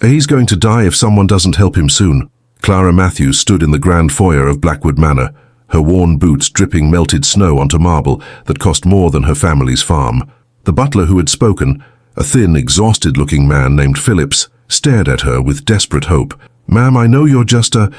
He's going to die if someone doesn't help him soon. Clara Matthews stood in the grand foyer of Blackwood Manor, her worn boots dripping melted snow onto marble that cost more than her family's farm. The butler who had spoken, a thin, exhausted-looking man named Phillips, stared at her with desperate hope. "Ma'am, I know you're just a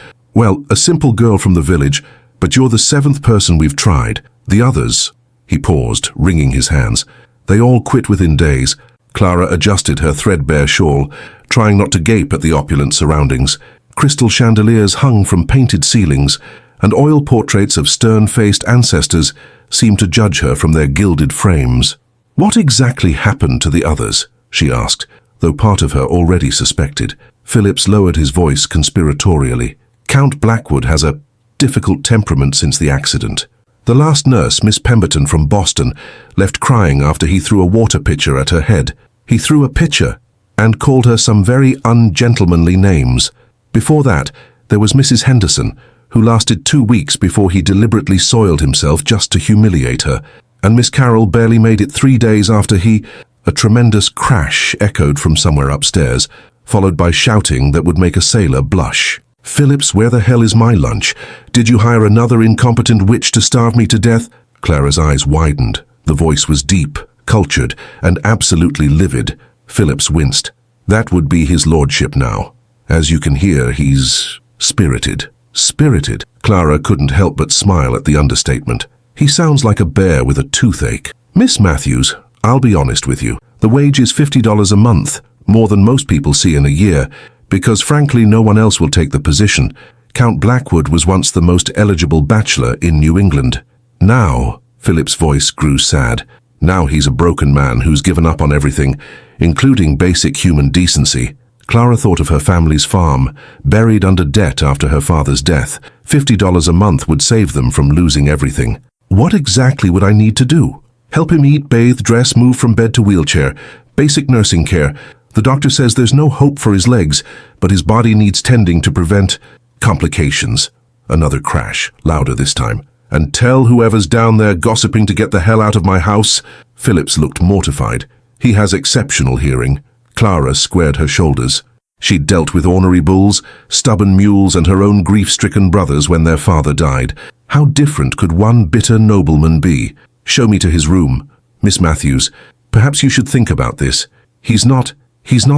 simple girl from the village, but you're the 7th person we've tried. The others—" He paused, wringing his hands. "They all quit within days." Clara adjusted her threadbare shawl, trying not to gape at the opulent surroundings. Crystal chandeliers hung from painted ceilings, and oil portraits of stern-faced ancestors seemed to judge her from their gilded frames. "What exactly happened to the others?" she asked, though part of her already suspected. Phillips lowered his voice conspiratorially. "Count Blackwood has a difficult temperament since the accident. The last nurse, Miss Pemberton from Boston, left crying after he threw a water pitcher at her head. He threw a pitcher and called her some very ungentlemanly names. Before that, there was Mrs. Henderson, who lasted 2 weeks before he deliberately soiled himself just to humiliate her. And Miss Carroll barely made it 3 days after he—" A tremendous crash echoed from somewhere upstairs, followed by shouting that would make a sailor blush. "Phillips, where the hell is my lunch? Did you hire another incompetent witch to starve me to death?" Clara's eyes widened. The voice was deep, cultured, and absolutely livid. Phillips winced. "That would be his lordship now. As you can hear, he's spirited." "Spirited?" Clara couldn't help but smile at the understatement. "He sounds like a bear with a toothache." "Miss Matthews, I'll be honest with you. The wage is $50 a month, more than most people see in a year, because frankly no one else will take the position. Count Blackwood was once the most eligible bachelor in New England. Now," Philip's voice grew sad, "now he's a broken man who's given up on everything, including basic human decency." Clara thought of her family's farm, buried under debt after her father's death. $50 a month would save them from losing everything. "What exactly would I need to do?" "Help him eat, bathe, dress, move from bed to wheelchair. Basic nursing care. The doctor says there's no hope for his legs, but his body needs tending to prevent complications." Another crash, louder this time. "And tell whoever's down there gossiping to get the hell out of my house." Phillips looked mortified. "He has exceptional hearing." Clara squared her shoulders. She'd dealt with ornery bulls, stubborn mules, and her own grief-stricken brothers when their father died. How different could one bitter nobleman be? "Show me to his room. Miss Matthews, perhaps you should think about this. He's not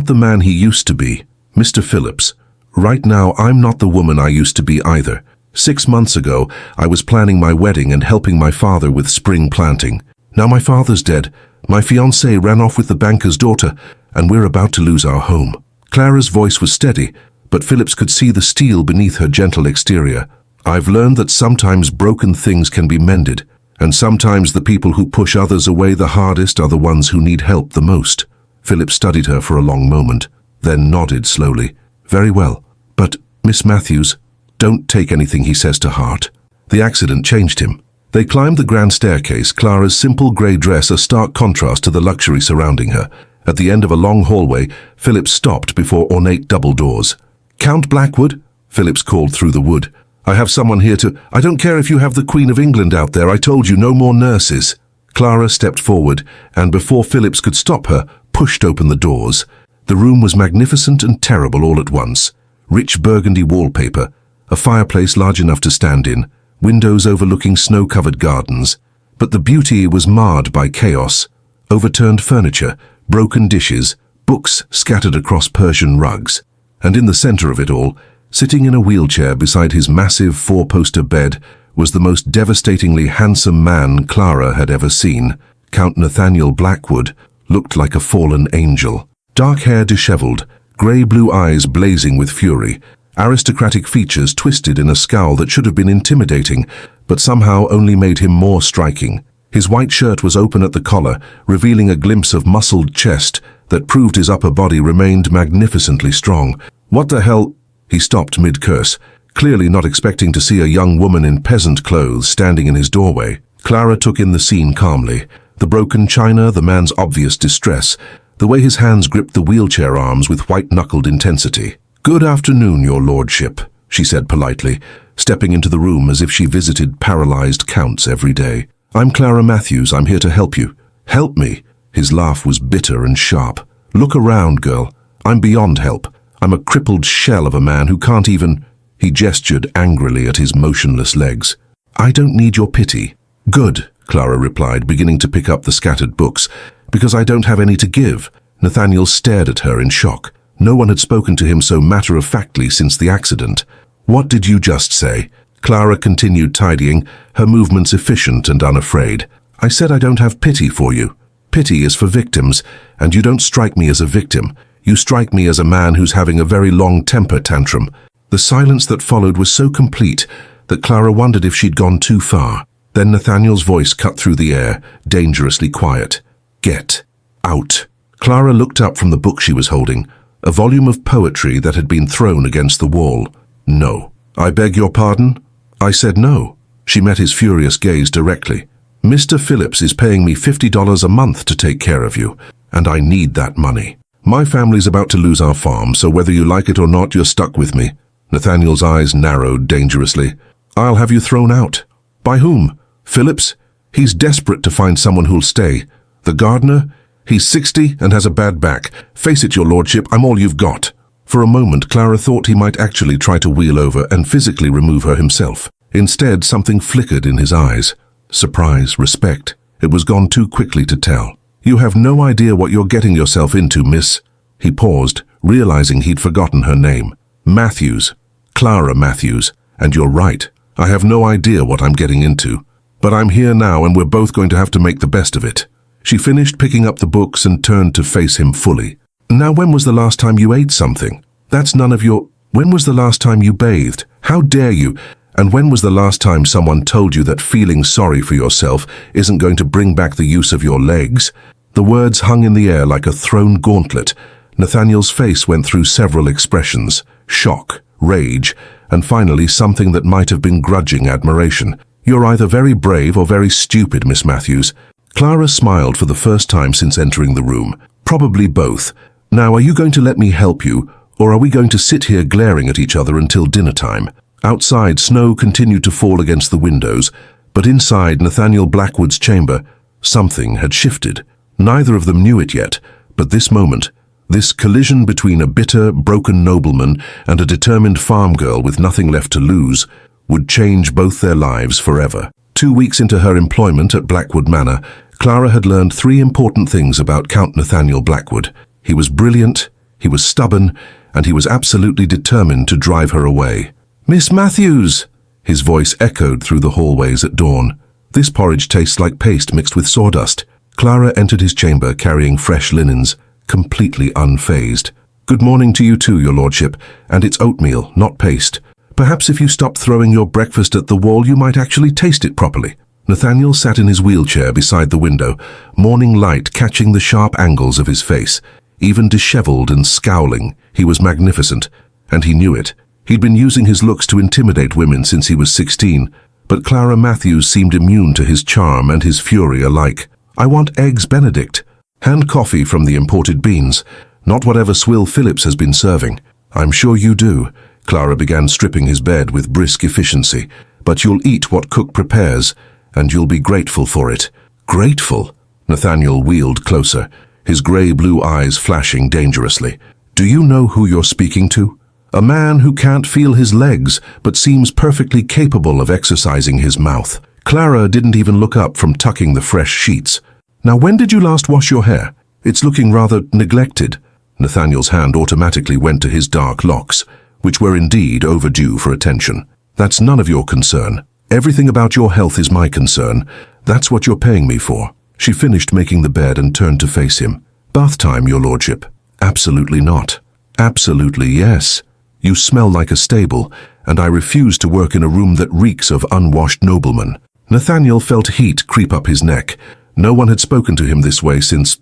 the man he used to be. Mr. Phillips, right now I'm not the woman I used to be either. 6 months ago, I was planning my wedding and helping my father with spring planting. Now my father's dead. My fiancée ran off with the banker's daughter, and we're about to lose our home." Clara's voice was steady, but Phillips could see the steel beneath her gentle exterior. "I've learned that sometimes broken things can be mended, and sometimes the people who push others away the hardest are the ones who need help the most." Phillips studied her for a long moment, then nodded slowly. "Very well, but, Miss Matthews, don't take anything he says to heart." The accident changed him. They climbed the grand staircase, Clara's simple grey dress a stark contrast to the luxury surrounding her. At the end of a long hallway, Phillips stopped before ornate double doors. "Count Blackwood?" Phillips called through the wood. "I have someone here to—" "I don't care if you have the Queen of England out there. I told you, no more nurses." Clara stepped forward, and before Phillips could stop her, pushed open the doors. The room was magnificent and terrible all at once. Rich burgundy wallpaper, a fireplace large enough to stand in, windows overlooking snow-covered gardens. But the beauty was marred by chaos. Overturned furniture, broken dishes, books scattered across Persian rugs. And in the center of it all, sitting in a wheelchair beside his massive 4-poster bed, was the most devastatingly handsome man Clara had ever seen. Count Nathaniel Blackwood looked like a fallen angel. Dark hair disheveled, grey-blue eyes blazing with fury, aristocratic features twisted in a scowl that should have been intimidating, but somehow only made him more striking. His white shirt was open at the collar, revealing a glimpse of muscled chest that proved his upper body remained magnificently strong. "What the hell?" He stopped mid-curse, clearly not expecting to see a young woman in peasant clothes standing in his doorway. Clara took in the scene calmly. The broken china, the man's obvious distress, the way his hands gripped the wheelchair arms with white-knuckled intensity. "Good afternoon, your lordship," she said politely, stepping into the room as if she visited paralyzed counts every day. "I'm Clara Matthews. I'm here to help you." "Help me?" His laugh was bitter and sharp. "Look around, girl. I'm beyond help. I'm a crippled shell of a man who can't even—" He gestured angrily at his motionless legs. "I don't need your pity." "Good," Clara replied, beginning to pick up the scattered books, "because I don't have any to give." Nathaniel stared at her in shock. No one had spoken to him so matter-of-factly since the accident. "What did you just say?" Clara continued tidying, her movements efficient and unafraid. "I said I don't have pity for you. Pity is for victims, and you don't strike me as a victim. You strike me as a man who's having a very long temper tantrum." The silence that followed was so complete that Clara wondered if she'd gone too far. Then Nathaniel's voice cut through the air, dangerously quiet. "Get out." Clara looked up from the book she was holding, a volume of poetry that had been thrown against the wall. "No." "I beg your pardon?" "I said no." She met his furious gaze directly. "Mr. Phillips is paying me $50 a month to take care of you, and I need that money. My family's about to lose our farm, so whether you like it or not, you're stuck with me." Nathaniel's eyes narrowed dangerously. "I'll have you thrown out." "By whom? Phillips? He's desperate to find someone who'll stay. The gardener? He's 60 and has a bad back. Face it, your lordship, I'm all you've got." For a moment, Clara thought he might actually try to wheel over and physically remove her himself. Instead, something flickered in his eyes. Surprise, respect. It was gone too quickly to tell. "You have no idea what you're getting yourself into, miss." He paused, realizing he'd forgotten her name. "Matthews. Clara Matthews. And you're right. I have no idea what I'm getting into. But I'm here now and we're both going to have to make the best of it." She finished picking up the books and turned to face him fully. "Now, when was the last time you ate something? That's none of your— When was the last time you bathed? How dare you? And when was the last time someone told you that feeling sorry for yourself isn't going to bring back the use of your legs?" The words hung in the air like a thrown gauntlet. Nathaniel's face went through several expressions: shock, rage, and finally something that might have been grudging admiration. "You're either very brave or very stupid, Miss Matthews." Clara smiled for the first time since entering the room. "Probably both. Now, are you going to let me help you, or are we going to sit here glaring at each other until dinner time?" Outside, snow continued to fall against the windows, but inside Nathaniel Blackwood's chamber, something had shifted. Neither of them knew it yet, but this moment, this collision between a bitter, broken nobleman and a determined farm girl with nothing left to lose, would change both their lives forever. 2 weeks into her employment at Blackwood Manor, Clara had learned 3 important things about Count Nathaniel Blackwood. He was brilliant, he was stubborn, and he was absolutely determined to drive her away. "Miss Matthews!" His voice echoed through the hallways at dawn. "This porridge tastes like paste mixed with sawdust." Clara entered his chamber carrying fresh linens, completely unfazed. "Good morning to you too, your lordship, and it's oatmeal, not paste. Perhaps if you stopped throwing your breakfast at the wall, you might actually taste it properly." Nathaniel sat in his wheelchair beside the window, morning light catching the sharp angles of his face. Even disheveled and scowling, he was magnificent, and he knew it. He'd been using his looks to intimidate women since he was 16, but Clara Matthews seemed immune to his charm and his fury alike. "I want eggs Benedict. Hand coffee from the imported beans, not whatever swill Phillips has been serving." "I'm sure you do." Clara began stripping his bed with brisk efficiency. "But you'll eat what cook prepares, and you'll be grateful for it." "Grateful?" Nathaniel wheeled closer, his grey-blue eyes flashing dangerously. "Do you know who you're speaking to? A man who can't feel his legs, but seems perfectly capable of exercising his mouth." Clara didn't even look up from tucking the fresh sheets. "Now, when did you last wash your hair? It's looking rather neglected." Nathaniel's hand automatically went to his dark locks, which were indeed overdue for attention. "That's none of your concern. Everything about your health is my concern. That's what you're paying me for." She finished making the bed and turned to face him. "Bath time, your lordship." "Absolutely not." "Absolutely yes. You smell like a stable, and I refuse to work in a room that reeks of unwashed noblemen." Nathaniel felt heat creep up his neck. No one had spoken to him this way since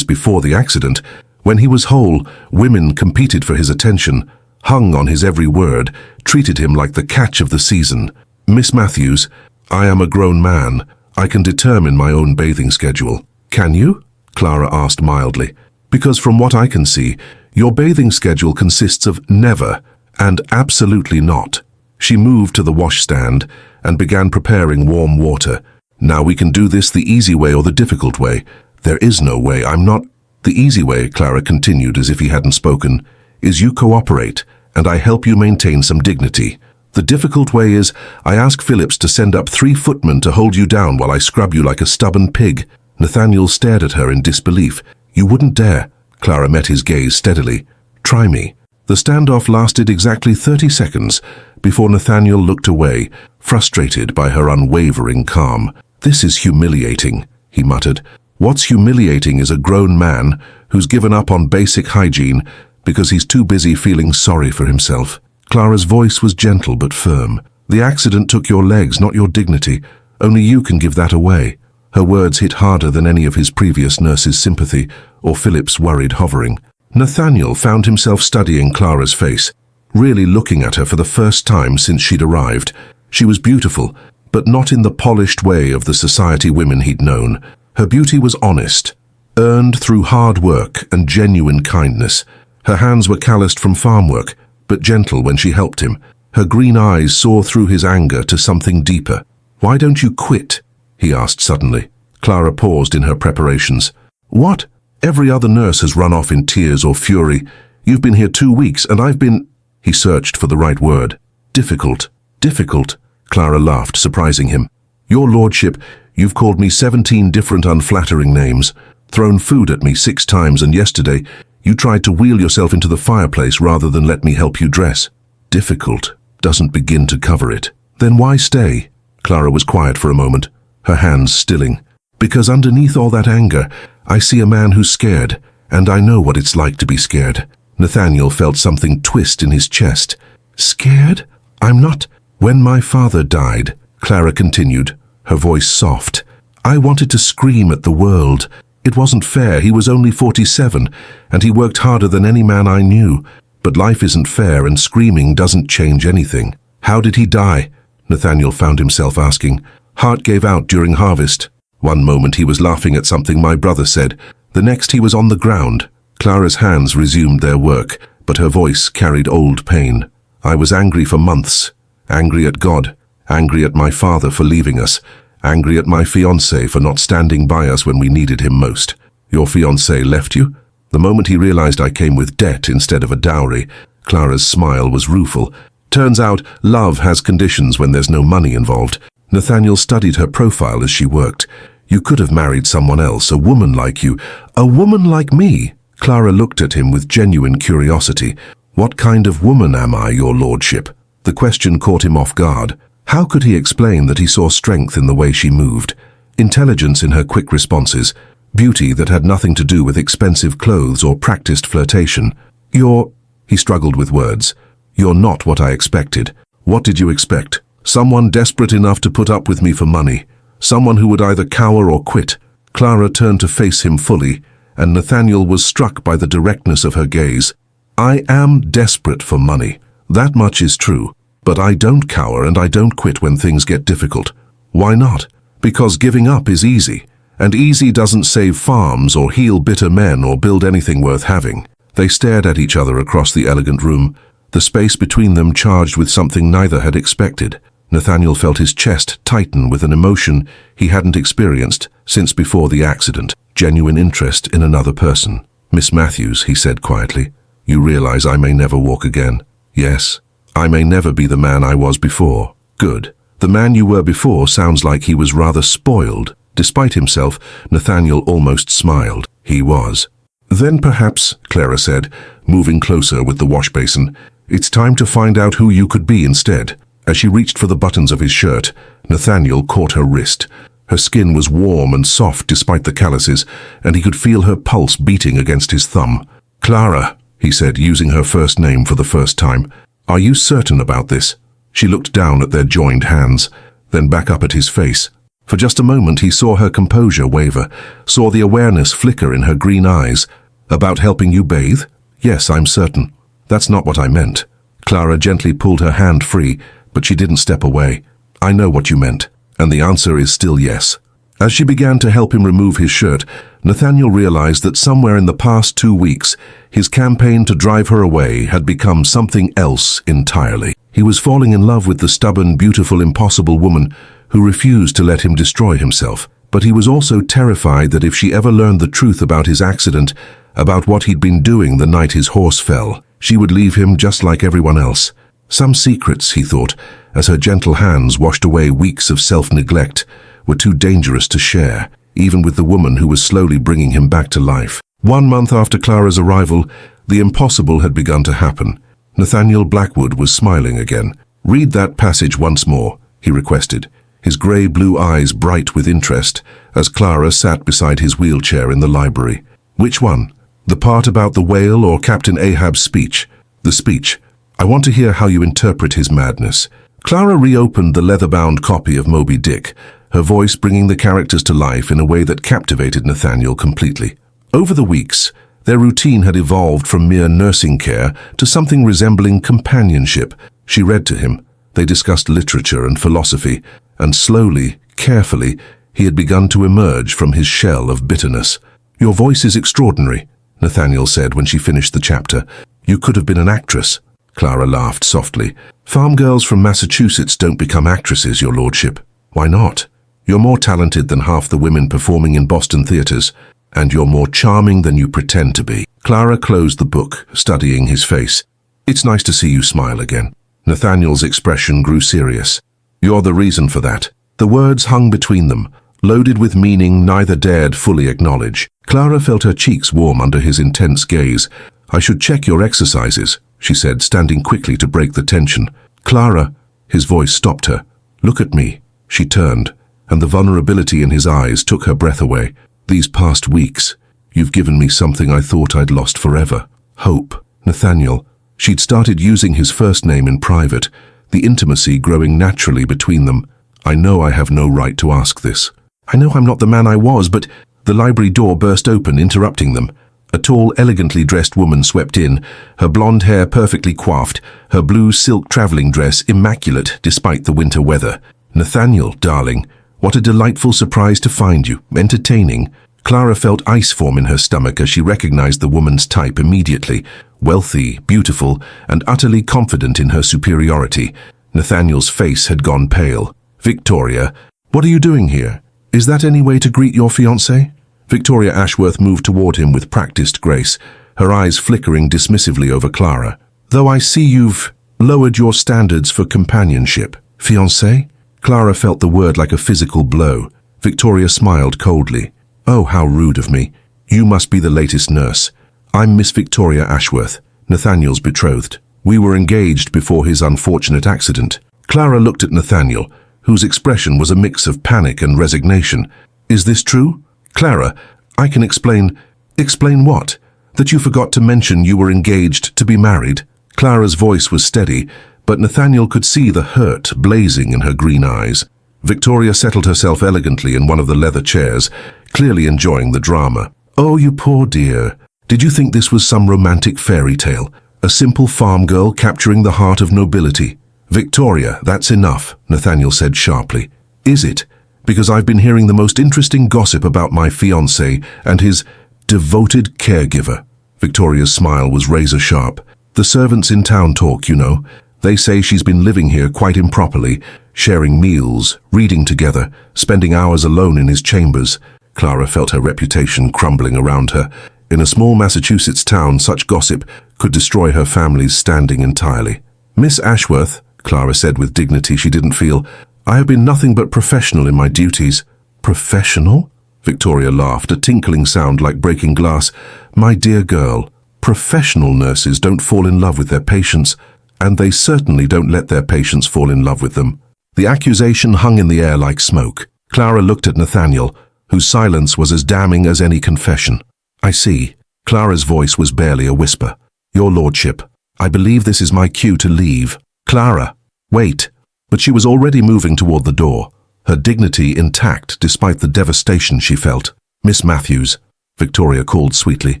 before the accident. When he was whole, women competed for his attention, hung on his every word, treated him like the catch of the season. "Miss Matthews, I am a grown man. I can determine my own bathing schedule." "Can you?" Clara asked mildly. "Because from what I can see, your bathing schedule consists of never and absolutely not." She moved to the washstand and began preparing warm water. "Now we can do this the easy way or the difficult way." "There is no way. I'm not—" "The easy way," Clara continued as if he hadn't spoken, is you cooperate, and I help you maintain some dignity. The difficult way is, I ask Phillips to send up 3 footmen to hold you down while I scrub you like a stubborn pig." Nathaniel stared at her in disbelief. "You wouldn't dare." Clara met his gaze steadily. "Try me." The standoff lasted exactly 30 seconds before Nathaniel looked away, frustrated by her unwavering calm. "This is humiliating," he muttered. "What's humiliating is a grown man who's given up on basic hygiene because he's too busy feeling sorry for himself." Clara's voice was gentle but firm. "The accident took your legs, not your dignity. Only you can give that away." Her words hit harder than any of his previous nurse's sympathy or Philip's worried hovering. Nathaniel found himself studying Clara's face, really looking at her for the first time since she'd arrived. She was beautiful, but not in the polished way of the society women he'd known. Her beauty was honest, earned through hard work and genuine kindness. Her hands were calloused from farm work, but gentle when she helped him. Her green eyes saw through his anger to something deeper. "Why don't you quit?" he asked suddenly. Clara paused in her preparations. "What? Every other nurse has run off in tears or fury. You've been here 2 weeks, and I've been—" He searched for the right word. "Difficult. Difficult." Clara laughed, surprising him. "Your lordship, you've called me 17 different unflattering names, thrown food at me 6 times, and yesterday you tried to wheel yourself into the fireplace rather than let me help you dress. Difficult doesn't begin to cover it." "Then why stay?" Clara was quiet for a moment, her hands stilling. "Because underneath all that anger, I see a man who's scared, and I know what it's like to be scared." Nathaniel felt something twist in his chest. "Scared? I'm not—" "When my father died," Clara continued, her voice soft, "I wanted to scream at the world. It wasn't fair. He was only 47, and he worked harder than any man I knew. But life isn't fair, and screaming doesn't change anything." "How did he die?" Nathaniel found himself asking. "Heart gave out during harvest. One moment he was laughing at something my brother said. The next he was on the ground." Clara's hands resumed their work, but her voice carried old pain. "I was angry for months. Angry at God. Angry at my father for leaving us. Angry at my fiancé for not standing by us when we needed him most." "Your fiancé left you?" "The moment he realized I came with debt instead of a dowry." Clara's smile was rueful. "Turns out love has conditions when there's no money involved." Nathaniel studied her profile as she worked. "You could have married someone else, a woman like you." "A woman like me?" Clara looked at him with genuine curiosity. "What kind of woman am I, your lordship?" The question caught him off guard. How could he explain that he saw strength in the way she moved, intelligence in her quick responses, beauty that had nothing to do with expensive clothes or practiced flirtation? He struggled with words. "You're not what I expected." "What did you expect? Someone desperate enough to put up with me for money. Someone who would either cower or quit." Clara turned to face him fully, and Nathaniel was struck by the directness of her gaze. "I am desperate for money. That much is true. But I don't cower and I don't quit when things get difficult." "Why not?" "Because giving up is easy. And easy doesn't save farms or heal bitter men or build anything worth having." They stared at each other across the elegant room, the space between them charged with something neither had expected. Nathaniel felt his chest tighten with an emotion he hadn't experienced since before the accident. Genuine interest in another person. "Miss Matthews," he said quietly, "you realize I may never walk again." "Yes. I may never be the man I was before." "Good. The man you were before sounds like he was rather spoiled." Despite himself, Nathaniel almost smiled. He was. "Then perhaps," Clara said, moving closer with the wash basin, "it's time to find out who you could be instead." As she reached for the buttons of his shirt, Nathaniel caught her wrist. Her skin was warm and soft despite the calluses, and he could feel her pulse beating against his thumb. "Clara," he said, using her first name for the first time, "are you certain about this?" She looked down at their joined hands, then back up at his face. For just a moment he saw her composure waver, saw the awareness flicker in her green eyes. "About helping you bathe? Yes, I'm certain." "That's not what I meant." Clara gently pulled her hand free, but she didn't step away. "I know what you meant, and the answer is still yes." As she began to help him remove his shirt, Nathaniel realized that somewhere in the past 2 weeks, his campaign to drive her away had become something else entirely. He was falling in love with the stubborn, beautiful, impossible woman who refused to let him destroy himself. But he was also terrified that if she ever learned the truth about his accident, about what he'd been doing the night his horse fell, She would leave him just like everyone else. Some secrets, he thought, as her gentle hands washed away weeks of self-neglect, were too dangerous to share, even with the woman who was slowly bringing him back to life. 1 month after Clara's arrival, the impossible had begun to happen. Nathaniel Blackwood was smiling again. "Read that passage once more," he requested, his grey-blue eyes bright with interest, as Clara sat beside his wheelchair in the library. "Which one? The part about the whale or Captain Ahab's speech?" "The speech. I want to hear how you interpret his madness." Clara reopened the leather-bound copy of Moby Dick, her voice bringing the characters to life in a way that captivated Nathaniel completely. Over the weeks, their routine had evolved from mere nursing care to something resembling companionship. She read to him. They discussed literature and philosophy, and slowly, carefully, he had begun to emerge from his shell of bitterness. "Your voice is extraordinary," Nathaniel said when she finished the chapter. "You could have been an actress." Clara laughed softly. "Farm girls from Massachusetts don't become actresses, your lordship." "Why not? You're more talented than half the women performing in Boston theaters, and you're more charming than you pretend to be." Clara closed the book, studying his face. "It's nice to see you smile again." Nathaniel's expression grew serious. "You're the reason for that." The words hung between them, loaded with meaning neither dared fully acknowledge. Clara felt her cheeks warm under his intense gaze. "I should check your exercises," she said, standing quickly to break the tension. "Clara," his voice stopped her. "Look at me." She turned, and the vulnerability in his eyes took her breath away. "These past weeks, you've given me something I thought I'd lost forever. Hope." Nathaniel. She'd started using his first name in private, the intimacy growing naturally between them. "I know I have no right to ask this. I know I'm not the man I was, but—" The library door burst open, interrupting them. A tall, elegantly dressed woman swept in, her blonde hair perfectly coiffed, her blue silk traveling dress immaculate despite the winter weather. "Nathaniel, darling, what a delightful surprise to find you. Entertaining." Clara felt ice form in her stomach as she recognized the woman's type immediately. Wealthy, beautiful, and utterly confident in her superiority. Nathaniel's face had gone pale. "Victoria, what are you doing here? Is that any way to greet your fiancé?" Victoria Ashworth moved toward him with practiced grace, her eyes flickering dismissively over Clara. "Though I see you've lowered your standards for companionship." "Fiancé?" Clara felt the word like a physical blow. Victoria smiled coldly. "Oh, how rude of me. You must be the latest nurse. I'm Miss Victoria Ashworth, Nathaniel's betrothed. We were engaged before his unfortunate accident." Clara looked at Nathaniel, whose expression was a mix of panic and resignation. "Is this true?" "Clara, I can explain." "Explain what? That you forgot to mention you were engaged to be married?" Clara's voice was steady, but Nathaniel could see the hurt blazing in her green eyes. Victoria settled herself elegantly in one of the leather chairs, clearly enjoying the drama. "Oh, you poor dear. Did you think this was some romantic fairy tale? A simple farm girl capturing the heart of nobility?" "Victoria, that's enough," Nathaniel said sharply. "Is it? Because I've been hearing the most interesting gossip about my fiancé and his devoted caregiver." Victoria's smile was razor-sharp. "The servants in town talk, you know. They say she's been living here quite improperly, sharing meals, reading together, spending hours alone in his chambers." Clara felt her reputation crumbling around her. In a small Massachusetts town, such gossip could destroy her family's standing entirely. "Miss Ashworth," Clara said with dignity she didn't feel, "I have been nothing but professional in my duties." "Professional?" Victoria laughed, a tinkling sound like breaking glass. "My dear girl, professional nurses don't fall in love with their patients, and they certainly don't let their patients fall in love with them." The accusation hung in the air like smoke. Clara looked at Nathaniel, whose silence was as damning as any confession. "I see." Clara's voice was barely a whisper. "Your lordship, I believe this is my cue to leave." "Clara, wait." But she was already moving toward the door, her dignity intact despite the devastation she felt. "Miss Matthews," Victoria called sweetly,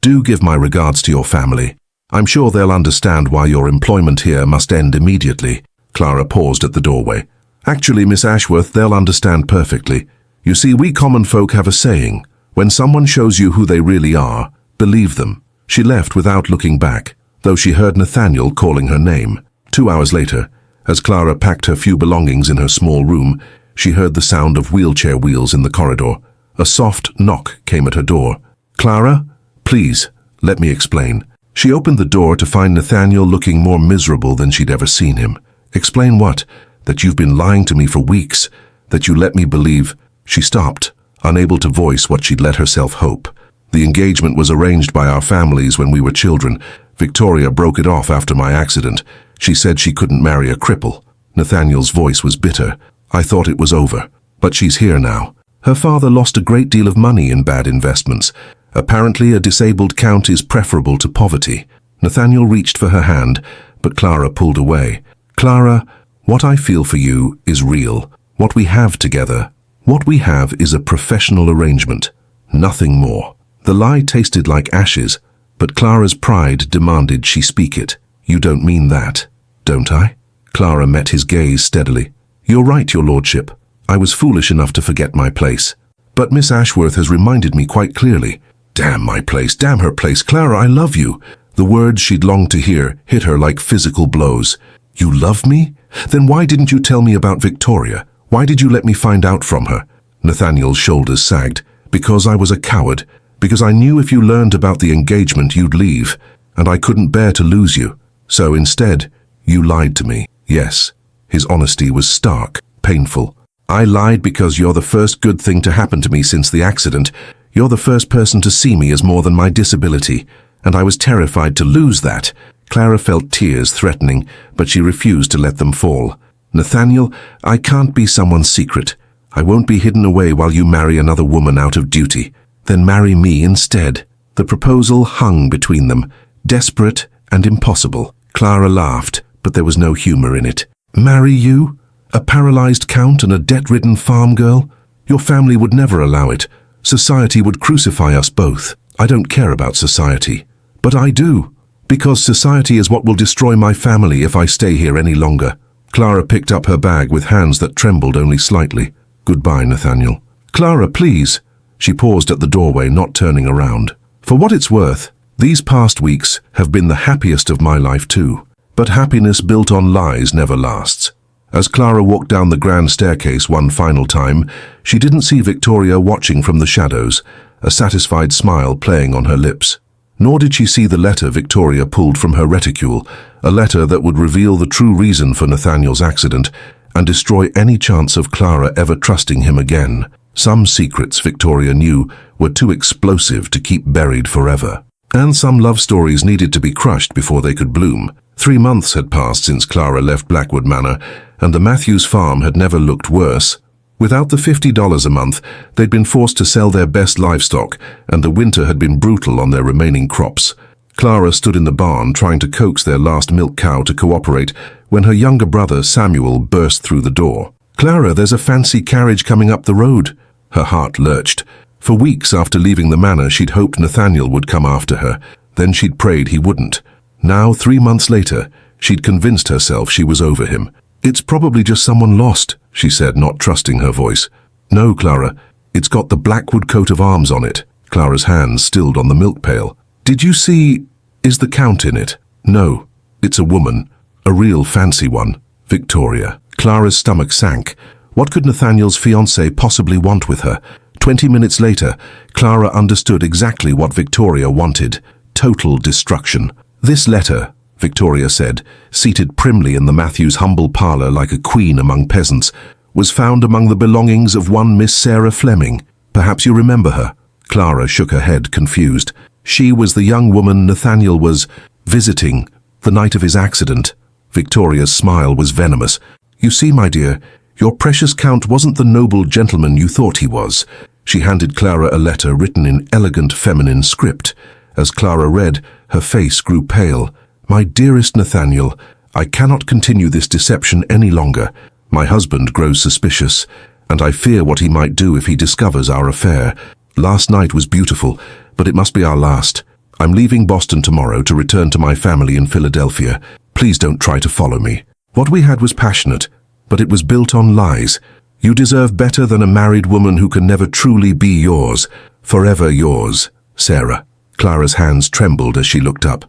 "do give my regards to your family. I'm sure they'll understand why your employment here must end immediately." Clara paused at the doorway. "Actually, Miss Ashworth, they'll understand perfectly. You see, we common folk have a saying, when someone shows you who they really are, believe them." She left without looking back, though she heard Nathaniel calling her name. 2 hours later, as Clara packed her few belongings in her small room, she heard the sound of wheelchair wheels in the corridor. A soft knock came at her door. "Clara, please, let me explain." She opened the door to find Nathaniel looking more miserable than she'd ever seen him. "Explain what? That you've been lying to me for weeks? That you let me believe—" She stopped, unable to voice what she'd let herself hope. "The engagement was arranged by our families when we were children. Victoria broke it off after my accident. She said she couldn't marry a cripple." Nathaniel's voice was bitter. "I thought it was over. But she's here now. Her father lost a great deal of money in bad investments. Apparently a disabled count is preferable to poverty." Nathaniel reached for her hand, but Clara pulled away. "Clara, what I feel for you is real. What we have together, what we have is a professional arrangement. Nothing more." The lie tasted like ashes, but Clara's pride demanded she speak it. "You don't mean that, don't I?" Clara met his gaze steadily. "You're right, your lordship. I was foolish enough to forget my place. But Miss Ashworth has reminded me quite clearly." "Damn my place, damn her place. Clara, I love you." The words she'd longed to hear hit her like physical blows. "You love me? Then why didn't you tell me about Victoria? Why did you let me find out from her?" Nathaniel's shoulders sagged. "Because I was a coward. Because I knew if you learned about the engagement you'd leave, and I couldn't bear to lose you. So instead, you lied to me." Yes, his honesty was stark, painful. "I lied because you're the first good thing to happen to me since the accident. You're the first person to see me as more than my disability, and I was terrified to lose that." Clara felt tears threatening, but she refused to let them fall. "Nathaniel, I can't be someone's secret. I won't be hidden away while you marry another woman out of duty. Then marry me instead." The proposal hung between them, desperate and impossible. Clara laughed, but there was no humor in it. "Marry you? A paralyzed count and a debt-ridden farm girl? Your family would never allow it. Society would crucify us both." "I don't care about society." "But I do. Because society is what will destroy my family if I stay here any longer." Clara picked up her bag with hands that trembled only slightly. "Goodbye, Nathaniel." "Clara, please." She paused at the doorway, not turning around. "For what it's worth, these past weeks have been the happiest of my life too. But happiness built on lies never lasts." As Clara walked down the grand staircase one final time, she didn't see Victoria watching from the shadows, a satisfied smile playing on her lips. Nor did she see the letter Victoria pulled from her reticule, a letter that would reveal the true reason for Nathaniel's accident and destroy any chance of Clara ever trusting him again. Some secrets, Victoria knew, were too explosive to keep buried forever. And some love stories needed to be crushed before they could bloom. 3 months had passed since Clara left Blackwood Manor, and the Matthews farm had never looked worse. Without the $50 a month, they'd been forced to sell their best livestock, and the winter had been brutal on their remaining crops. Clara stood in the barn trying to coax their last milk cow to cooperate when her younger brother Samuel burst through the door. "Clara, there's a fancy carriage coming up the road." Her heart lurched. For weeks after leaving the manor, she'd hoped Nathaniel would come after her. Then she'd prayed he wouldn't. Now, 3 months later, she'd convinced herself she was over him. "It's probably just someone lost," she said, not trusting her voice. "No, Clara, it's got the Blackwood coat of arms on it." Clara's hands stilled on the milk pail. "Did you see... is the count in it?" "No, it's a woman. A real fancy one. Victoria." Clara's stomach sank. What could Nathaniel's fiancée possibly want with her? 20 minutes later, Clara understood exactly what Victoria wanted. Total destruction. "This letter," Victoria said, seated primly in the Matthews' humble parlour like a queen among peasants, "was found among the belongings of one Miss Sarah Fleming. Perhaps you remember her?" Clara shook her head, confused. She was the young woman Nathaniel was visiting the night of his accident. Victoria's smile was venomous. "You see, my dear, your precious count wasn't the noble gentleman you thought he was." She handed Clara a letter written in elegant feminine script. As Clara read, her face grew pale. "My dearest Nathaniel, I cannot continue this deception any longer. My husband grows suspicious, and I fear what he might do if he discovers our affair. Last night was beautiful, but it must be our last. I'm leaving Boston tomorrow to return to my family in Philadelphia. Please don't try to follow me. What we had was passionate, but it was built on lies. You deserve better than a married woman who can never truly be yours. Forever yours, Sarah." Clara's hands trembled as she looked up.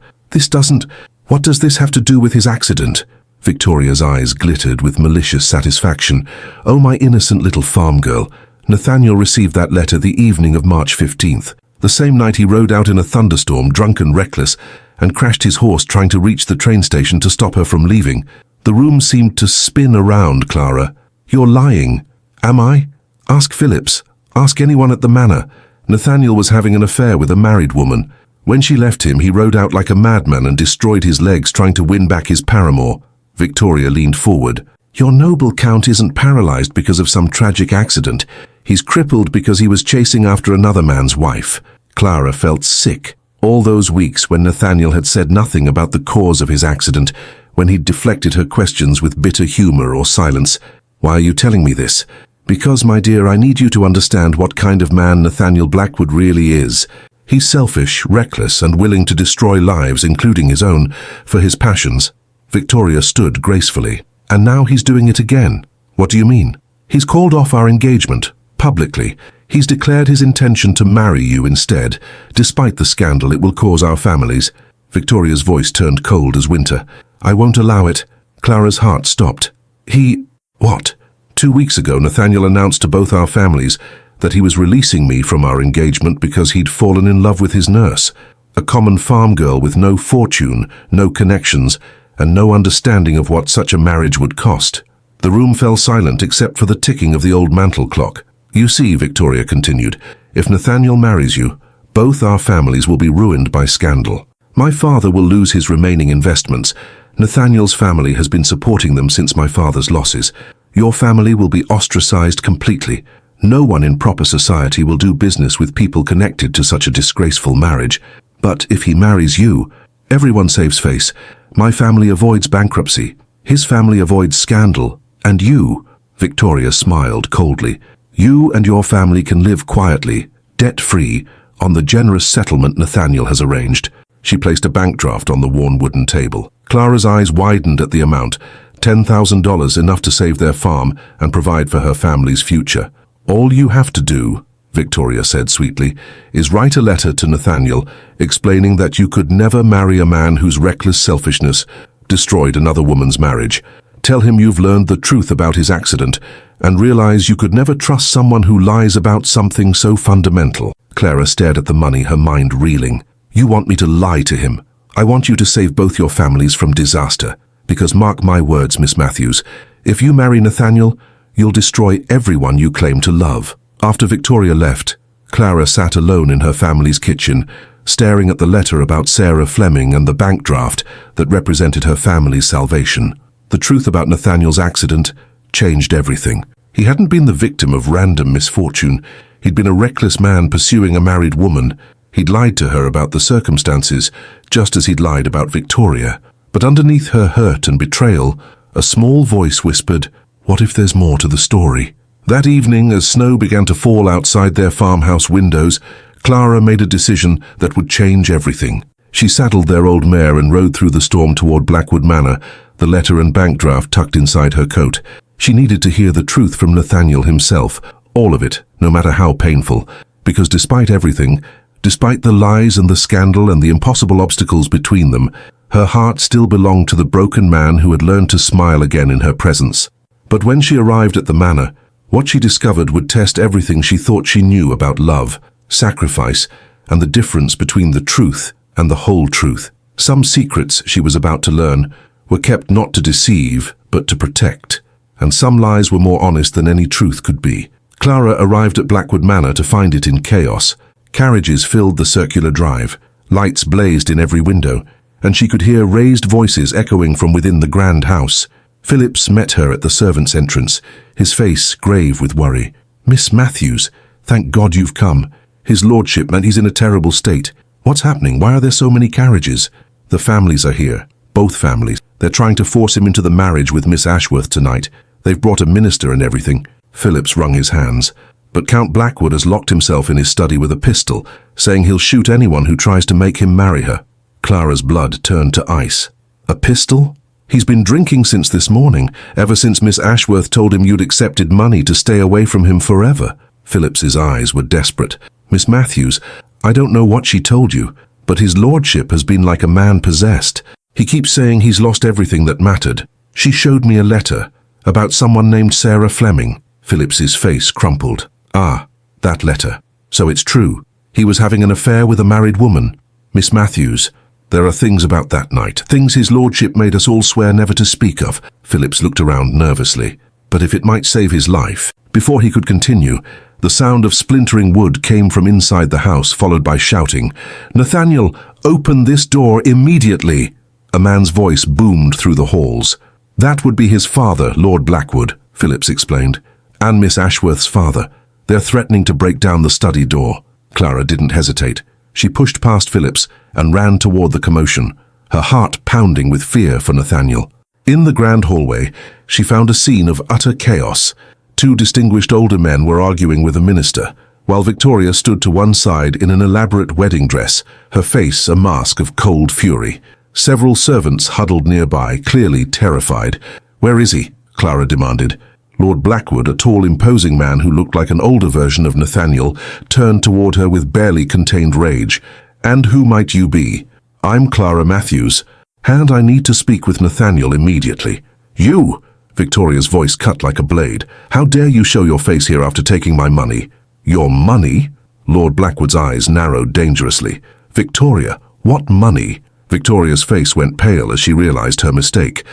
What does this have to do with his accident?" Victoria's eyes glittered with malicious satisfaction. "Oh, my innocent little farm girl. Nathaniel received that letter the evening of March 15th. The same night he rode out in a thunderstorm, drunk and reckless, and crashed his horse trying to reach the train station to stop her from leaving. The room seemed to spin around Clara. You're lying. Am I? Ask Phillips. Ask anyone at the manor. Nathaniel was having an affair with a married woman. When she left him, he rode out like a madman and destroyed his legs trying to win back his paramour. Victoria leaned forward. Your noble count isn't paralyzed because of some tragic accident. He's crippled because he was chasing after another man's wife. Clara felt sick. All those weeks when Nathaniel had said nothing about the cause of his accident, when he'd deflected her questions with bitter humor or silence. Why are you telling me this? Because, my dear, I need you to understand what kind of man Nathaniel Blackwood really is. He's selfish, reckless, and willing to destroy lives, including his own, for his passions. Victoria stood gracefully. And now he's doing it again. What do you mean? He's called off our engagement, publicly. He's declared his intention to marry you instead, despite the scandal it will cause our families. Victoria's voice turned cold as winter. I won't allow it. Clara's heart stopped. What? 2 weeks ago, Nathaniel announced to both our families that he was releasing me from our engagement because he'd fallen in love with his nurse, a common farm girl with no fortune, no connections, and no understanding of what such a marriage would cost. The room fell silent except for the ticking of the old mantel clock. You see, Victoria continued, if Nathaniel marries you, both our families will be ruined by scandal. My father will lose his remaining investments. Nathaniel's family has been supporting them since my father's losses. Your family will be ostracized completely. No one in proper society will do business with people connected to such a disgraceful marriage. But if he marries you, everyone saves face. My family avoids bankruptcy. His family avoids scandal. And you, Victoria smiled coldly, you and your family can live quietly, debt-free, on the generous settlement Nathaniel has arranged. She placed a bank draft on the worn wooden table. Clara's eyes widened at the amount. $10,000, enough to save their farm and provide for her family's future. All you have to do, Victoria said sweetly, is write a letter to Nathaniel explaining that you could never marry a man whose reckless selfishness destroyed another woman's marriage. Tell him you've learned the truth about his accident and realize you could never trust someone who lies about something so fundamental. Clara stared at the money, her mind reeling. You want me to lie to him? I want you to save both your families from disaster. Because mark my words, Miss Matthews, if you marry Nathaniel, you'll destroy everyone you claim to love. After Victoria left, Clara sat alone in her family's kitchen, staring at the letter about Sarah Fleming and the bank draft that represented her family's salvation. The truth about Nathaniel's accident changed everything. He hadn't been the victim of random misfortune. He'd been a reckless man pursuing a married woman. He'd lied to her about the circumstances, just as he'd lied about Victoria. But underneath her hurt and betrayal, a small voice whispered, "What if there's more to the story?" That evening, as snow began to fall outside their farmhouse windows, Clara made a decision that would change everything. She saddled their old mare and rode through the storm toward Blackwood Manor, the letter and bank draft tucked inside her coat. She needed to hear the truth from Nathaniel himself, all of it, no matter how painful, because despite everything, despite the lies and the scandal and the impossible obstacles between them, her heart still belonged to the broken man who had learned to smile again in her presence. But when she arrived at the manor, what she discovered would test everything she thought she knew about love, sacrifice, and the difference between the truth and the whole truth. Some secrets she was about to learn were kept not to deceive, but to protect, and some lies were more honest than any truth could be. Clara arrived at Blackwood Manor to find it in chaos. Carriages filled the circular drive, lights blazed in every window, and she could hear raised voices echoing from within the grand house. Phillips met her at the servants' entrance, his face grave with worry. "Miss Matthews, thank God you've come. His lordship, and he's in a terrible state. What's happening? Why are there so many carriages?" "The families are here. Both families. They're trying to force him into the marriage with Miss Ashworth tonight. They've brought a minister and everything." Phillips wrung his hands. "But Count Blackwood has locked himself in his study with a pistol, saying he'll shoot anyone who tries to make him marry her." Clara's blood turned to ice. "A pistol? He's been drinking since this morning, ever since Miss Ashworth told him you'd accepted money to stay away from him forever." Phillips's eyes were desperate. "Miss Matthews, I don't know what she told you, but his lordship has been like a man possessed. He keeps saying he's lost everything that mattered. She showed me a letter about someone named Sarah Fleming." Phillips's face crumpled. "Ah, that letter. So it's true. He was having an affair with a married woman. Miss Matthews, There are things about that night, things his lordship made us all swear never to speak of. Phillips looked around nervously. But if it might save his life. Before he could continue, the sound of splintering wood came from inside the house, followed by shouting, "Nathaniel, open this door immediately!" A man's voice boomed through the halls. That would be his father, Lord Blackwood, Phillips explained, and Miss Ashworth's father. They're threatening to break down the study door. Clara didn't hesitate. She pushed past Phillips and ran toward the commotion, her heart pounding with fear for Nathaniel. In the grand hallway, she found a scene of utter chaos. Two distinguished older men were arguing with a minister, while Victoria stood to one side in an elaborate wedding dress, her face a mask of cold fury. Several servants huddled nearby, clearly terrified. "Where is he?" Clara demanded. Lord Blackwood, a tall, imposing man who looked like an older version of Nathaniel, turned toward her with barely contained rage. "And who might you be?" "I'm Clara Matthews, and I need to speak with Nathaniel immediately." "You!" Victoria's voice cut like a blade. "How dare you show your face here after taking my money?" "Your money?" Lord Blackwood's eyes narrowed dangerously. "Victoria, what money?" Victoria's face went pale as she realized her mistake.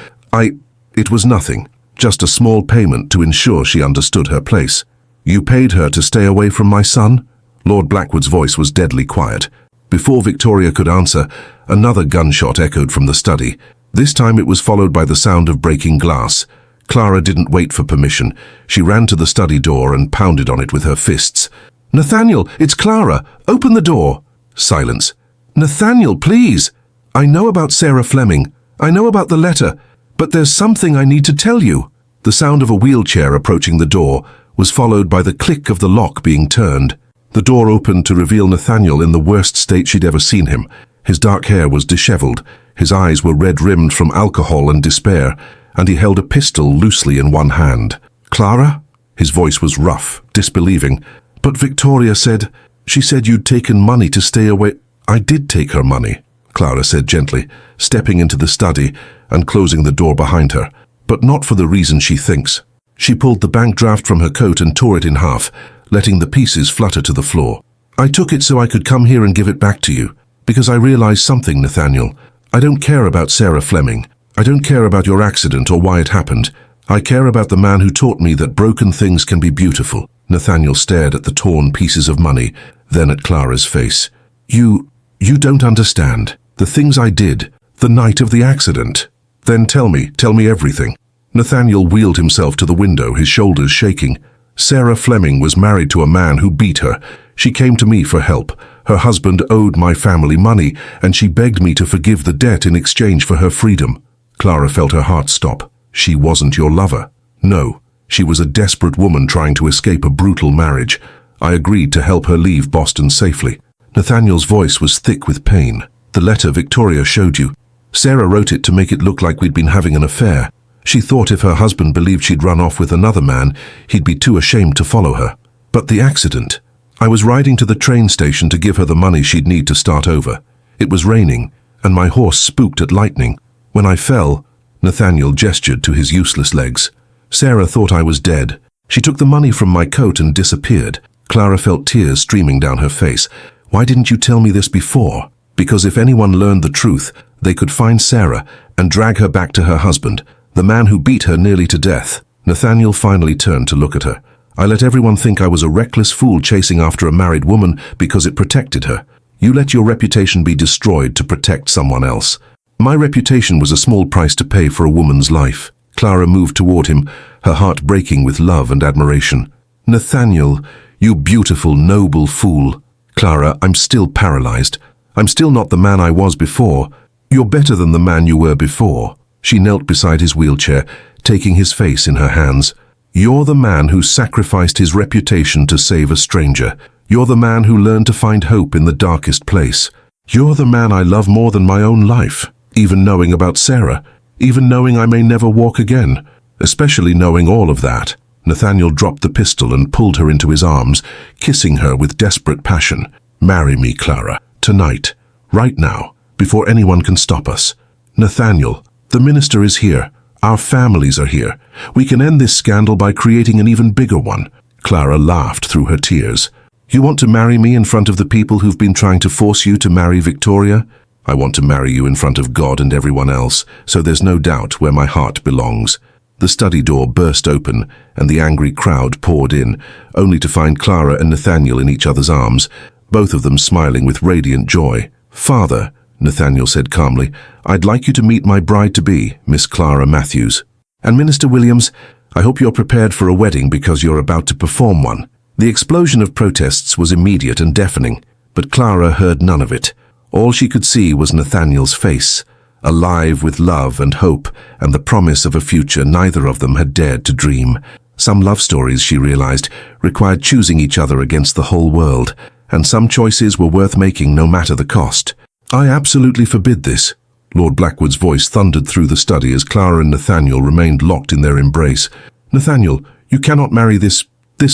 It was nothing. Just a small payment to ensure she understood her place." "You paid her to stay away from my son?" Lord Blackwood's voice was deadly quiet. Before Victoria could answer, another gunshot echoed from the study. This time it was followed by the sound of breaking glass. Clara didn't wait for permission. She ran to the study door and pounded on it with her fists. "Nathaniel, it's Clara! Open the door!" Silence. "Nathaniel, please! I know about Sarah Fleming. I know about the letter. But there's something I need to tell you." The sound of a wheelchair approaching the door was followed by the click of the lock being turned. The door opened to reveal Nathaniel in the worst state she'd ever seen him. His dark hair was disheveled, his eyes were red-rimmed from alcohol and despair, and he held a pistol loosely in one hand. "Clara?" His voice was rough, disbelieving. "But Victoria said, she said you'd taken money to stay away." "I did take her money," Clara said gently, stepping into the study and closing the door behind her. "But not for the reason she thinks." She pulled the bank draft from her coat and tore it in half, letting the pieces flutter to the floor. "I took it so I could come here and give it back to you, because I realized something, Nathaniel. I don't care about Sarah Fleming. I don't care about your accident or why it happened. I care about the man who taught me that broken things can be beautiful." Nathaniel stared at the torn pieces of money, then at Clara's face. You don't understand. The things I did, the night of the accident." "Then tell me everything." Nathaniel wheeled himself to the window, his shoulders shaking. "Sarah Fleming was married to a man who beat her. She came to me for help. Her husband owed my family money, and she begged me to forgive the debt in exchange for her freedom." Clara felt her heart stop. "She wasn't your lover?" "No. She was a desperate woman trying to escape a brutal marriage. I agreed to help her leave Boston safely." Nathaniel's voice was thick with pain. "The letter Victoria showed you. Sarah wrote it to make it look like we'd been having an affair. She thought if her husband believed she'd run off with another man, he'd be too ashamed to follow her. But the accident. I was riding to the train station to give her the money she'd need to start over. It was raining, and my horse spooked at lightning. When I fell," Nathaniel gestured to his useless legs, "Sarah thought I was dead. She took the money from my coat and disappeared." Clara felt tears streaming down her face. "Why didn't you tell me this before?" "Because if anyone learned the truth, they could find Sarah and drag her back to her husband, the man who beat her nearly to death." Nathaniel finally turned to look at her. "I let everyone think I was a reckless fool chasing after a married woman because it protected her. You let your reputation be destroyed to protect someone else. My reputation was a small price to pay for a woman's life." Clara moved toward him, her heart breaking with love and admiration. "Nathaniel, you beautiful, noble fool." "Clara, I'm still paralyzed. I'm still not the man I was before." "You're better than the man you were before." She knelt beside his wheelchair, taking his face in her hands. "You're the man who sacrificed his reputation to save a stranger. You're the man who learned to find hope in the darkest place. You're the man I love more than my own life, even knowing about Sarah, even knowing I may never walk again, especially knowing all of that." Nathaniel dropped the pistol and pulled her into his arms, kissing her with desperate passion. "Marry me, Clara, tonight, right now, before anyone can stop us." "Nathaniel, the minister is here. Our families are here. We can end this scandal by creating an even bigger one." Clara laughed through her tears. "You want to marry me in front of the people who've been trying to force you to marry Victoria? I want to marry you in front of God and everyone else, so there's no doubt where my heart belongs." The study door burst open, and the angry crowd poured in, only to find Clara and Nathaniel in each other's arms, both of them smiling with radiant joy. "Father," Nathaniel said calmly, "I'd like you to meet my bride-to-be, Miss Clara Matthews. And Minister Williams, I hope you're prepared for a wedding because you're about to perform one." The explosion of protests was immediate and deafening, but Clara heard none of it. All she could see was Nathaniel's face, alive with love and hope and the promise of a future neither of them had dared to dream. Some love stories, she realized, required choosing each other against the whole world, and some choices were worth making no matter the cost. "I absolutely forbid this." Lord Blackwood's voice thundered through the study as Clara and Nathaniel remained locked in their embrace. "Nathaniel, you cannot marry this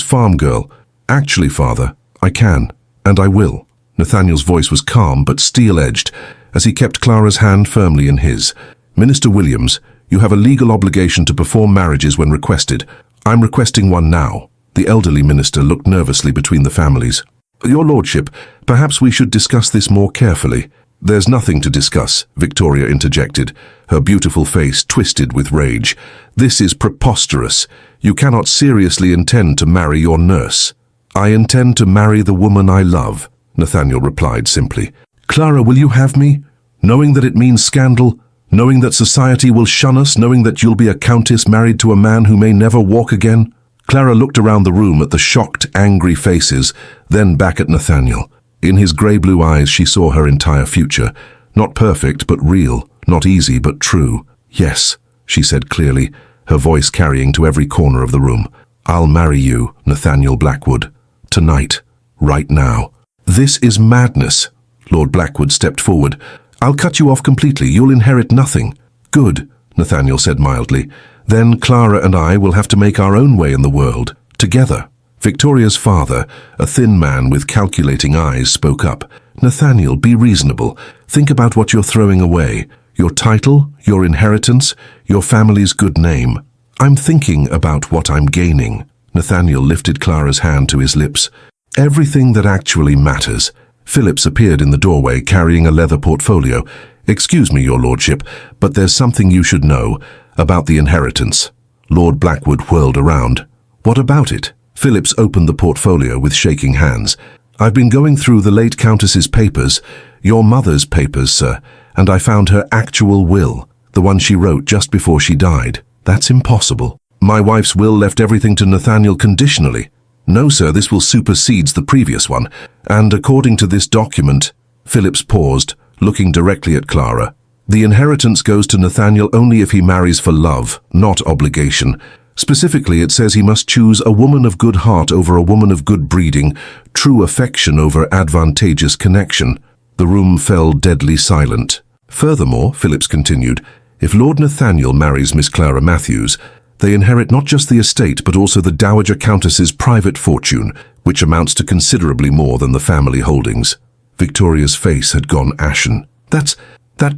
farm girl." "Actually, Father, I can, and I will." Nathaniel's voice was calm but steel-edged as he kept Clara's hand firmly in his. "Minister Williams, you have a legal obligation to perform marriages when requested. I'm requesting one now." The elderly minister looked nervously between the families. "Your lordship, perhaps we should discuss this more carefully." "There's nothing to discuss," Victoria interjected, her beautiful face twisted with rage. "This is preposterous. You cannot seriously intend to marry your nurse." "I intend to marry the woman I love," Nathaniel replied simply. "Clara, will you have me? Knowing that it means scandal, knowing that society will shun us, knowing that you'll be a countess married to a man who may never walk again?" Clara looked around the room at the shocked, angry faces, then back at Nathaniel. In his grey-blue eyes she saw her entire future. Not perfect, but real. Not easy, but true. "Yes," she said clearly, her voice carrying to every corner of the room. "I'll marry you, Nathaniel Blackwood. Tonight. Right now." "This is madness." Lord Blackwood stepped forward. "I'll cut you off completely. You'll inherit nothing." "Good," Nathaniel said mildly. "Then Clara and I will have to make our own way in the world, together." Victoria's father, a thin man with calculating eyes, spoke up. "Nathaniel, be reasonable. Think about what you're throwing away. Your title, your inheritance, your family's good name." "I'm thinking about what I'm gaining." Nathaniel lifted Clara's hand to his lips. "Everything that actually matters." Phillips appeared in the doorway carrying a leather portfolio. "Excuse me, your lordship, but there's something you should know about the inheritance." Lord Blackwood whirled around. "What about it?" Phillips opened the portfolio with shaking hands. "I've been going through the late Countess's papers, your mother's papers, sir, and I found her actual will, the one she wrote just before she died. That's impossible. My wife's will left everything to Nathaniel conditionally. No, sir, this will supersedes the previous one, and according to this document—" Phillips paused, looking directly at Clara. "The inheritance goes to Nathaniel only if he marries for love, not obligation. Specifically, it says he must choose a woman of good heart over a woman of good breeding, true affection over advantageous connection." The room fell deadly silent. "Furthermore," Phillips continued, "if Lord Nathaniel marries Miss Clara Matthews, they inherit not just the estate but also the Dowager Countess's private fortune, which amounts to considerably more than the family holdings." Victoria's face had gone ashen. That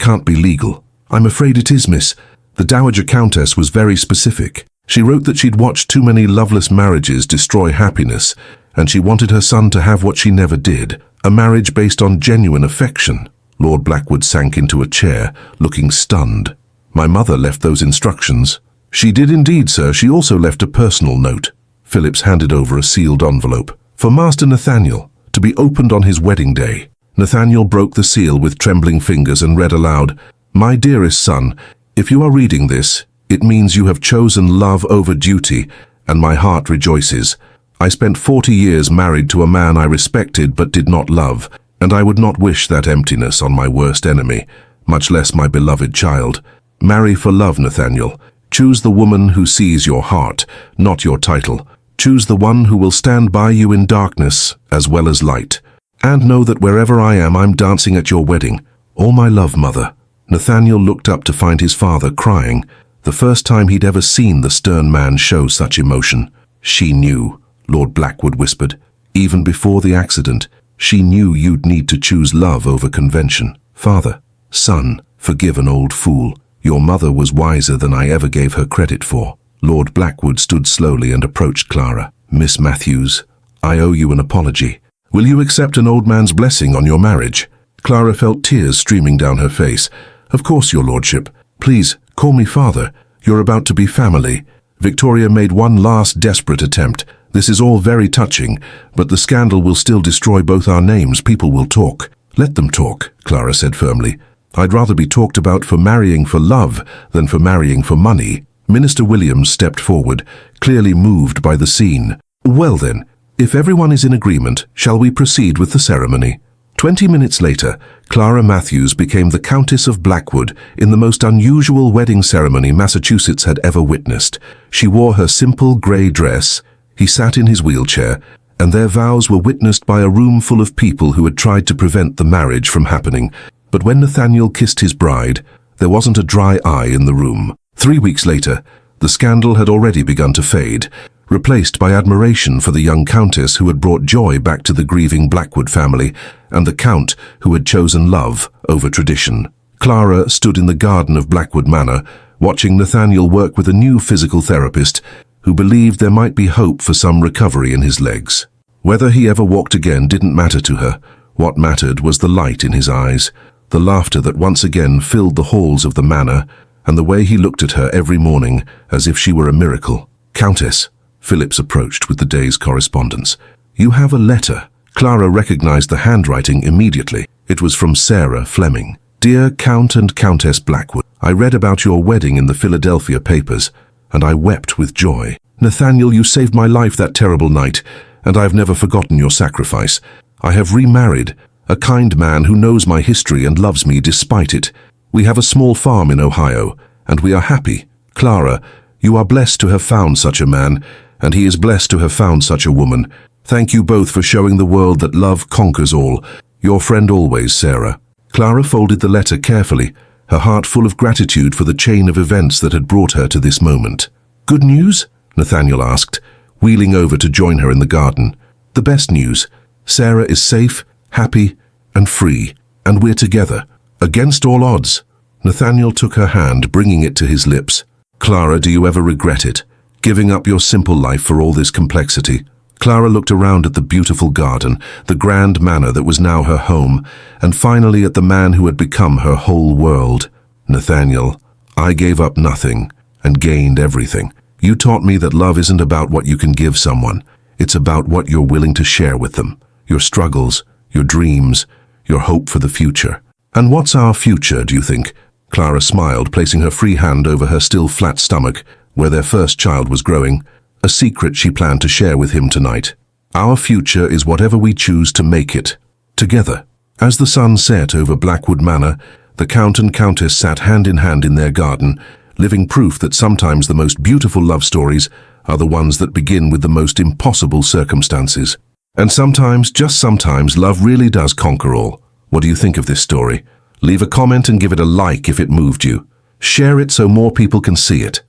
can't be legal." "I'm afraid it is, miss. The Dowager Countess was very specific. She wrote that she'd watched too many loveless marriages destroy happiness, and she wanted her son to have what she never did, a marriage based on genuine affection." Lord Blackwood sank into a chair, looking stunned. "My mother left those instructions." "She did indeed, sir. She also left a personal note." Phillips handed over a sealed envelope. "For Master Nathaniel, to be opened on his wedding day." Nathaniel broke the seal with trembling fingers and read aloud, "My dearest son, if you are reading this, it means you have chosen love over duty, and my heart rejoices. I spent 40 years married to a man I respected but did not love, and I would not wish that emptiness on my worst enemy, much less my beloved child. Marry for love, Nathaniel. Choose the woman who sees your heart, not your title. Choose the one who will stand by you in darkness as well as light. And know that wherever I am, I'm dancing at your wedding. All my love, Mother." Nathaniel looked up to find his father crying, the first time he'd ever seen the stern man show such emotion. "She knew," Lord Blackwood whispered. "Even before the accident, she knew you'd need to choose love over convention. Father, son, forgive an old fool. Your mother was wiser than I ever gave her credit for." Lord Blackwood stood slowly and approached Clara. "Miss Matthews, I owe you an apology. Will you accept an old man's blessing on your marriage?" Clara felt tears streaming down her face. "Of course, your lordship. Please, call me father. You're about to be family." Victoria made one last desperate attempt. "This is all very touching, but the scandal will still destroy both our names. People will talk." "Let them talk," Clara said firmly. "I'd rather be talked about for marrying for love than for marrying for money." Minister Williams stepped forward, clearly moved by the scene. "Well then, if everyone is in agreement, shall we proceed with the ceremony?" 20 minutes later, Clara Matthews became the Countess of Blackwood in the most unusual wedding ceremony Massachusetts had ever witnessed. She wore her simple grey dress, he sat in his wheelchair, and their vows were witnessed by a room full of people who had tried to prevent the marriage from happening. But when Nathaniel kissed his bride, there wasn't a dry eye in the room. 3 weeks later, the scandal had already begun to fade, replaced by admiration for the young countess who had brought joy back to the grieving Blackwood family, and the count who had chosen love over tradition. Clara stood in the garden of Blackwood Manor, watching Nathaniel work with a new physical therapist who believed there might be hope for some recovery in his legs. Whether he ever walked again didn't matter to her. What mattered was the light in his eyes, the laughter that once again filled the halls of the manor, and the way he looked at her every morning as if she were a miracle. "Countess," Phillips approached with the day's correspondence. "You have a letter." Clara recognized the handwriting immediately. It was from Sarah Fleming. "Dear Count and Countess Blackwood, I read about your wedding in the Philadelphia papers, and I wept with joy. Nathaniel, you saved my life that terrible night, and I have never forgotten your sacrifice. I have remarried, a kind man who knows my history and loves me despite it. We have a small farm in Ohio, and we are happy. Clara, you are blessed to have found such a man, and he is blessed to have found such a woman. Thank you both for showing the world that love conquers all. Your friend always, Sarah." Clara folded the letter carefully, her heart full of gratitude for the chain of events that had brought her to this moment. "Good news?" Nathaniel asked, wheeling over to join her in the garden. "The best news. Sarah is safe, happy, and free, and we're together, against all odds." Nathaniel took her hand, bringing it to his lips. "Clara, do you ever regret it? Giving up your simple life for all this complexity?" Clara looked around at the beautiful garden, the grand manor that was now her home, and finally at the man who had become her whole world. "Nathaniel, I gave up nothing and gained everything. You taught me that love isn't about what you can give someone. It's about what you're willing to share with them. Your struggles, your dreams, your hope for the future." "And what's our future, do you think?" Clara smiled, placing her free hand over her still flat stomach, where their first child was growing, a secret she planned to share with him tonight. "Our future is whatever we choose to make it, together." As the sun set over Blackwood Manor, the Count and Countess sat hand in hand in their garden, living proof that sometimes the most beautiful love stories are the ones that begin with the most impossible circumstances. And sometimes, just sometimes, love really does conquer all. What do you think of this story? Leave a comment and give it a like if it moved you. Share it so more people can see it.